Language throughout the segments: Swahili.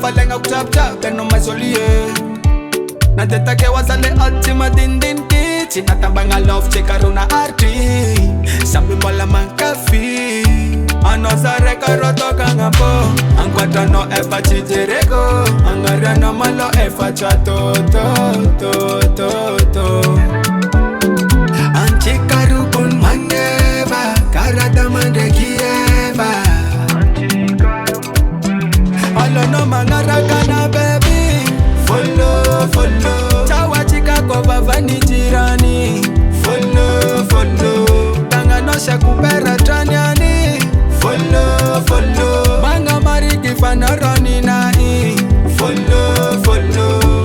falenga kutap beno mazolie. Na teta ke wasale ultima din kiti. Natambanga love chekaruna arti. Sambi mbala mankafi. Anosa reka roto kangapo. Angwata no efa chijereko. Angara no malo efa chato to. Anchikaru kun mangeba. Karada mande kieba. Alo no mangara kana baby. Follow. Chawa chika kwa vavani jirani. Follow. Tanga no shakupera tranyani. Follow. Manga mariki fana roni nai. Follow.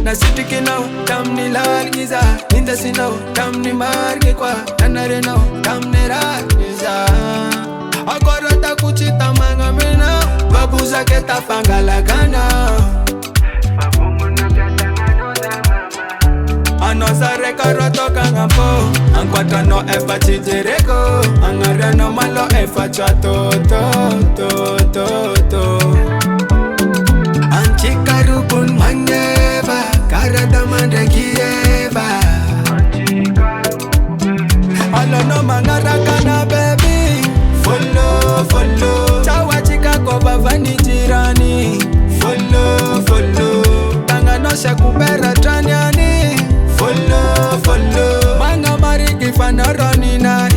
Na sitiki now, tam ni largiza. Ninda si now, tam ni margi kwa. Nanare now, tam ni ragiza. Akorota kuchita manga mina. Babuza keta fangala kana. Anosa reka roto kangapo. Angwata no efa chijereko. Angara no malo efa chato to. Anchikaru kun mangeba. Karada mande kieba. Alo no mangara kana baby. Follow. Chawa chika kwa vavani jirani. Follow. Tanga no shakupera tranyani. Follow. Manga mariki fana roni na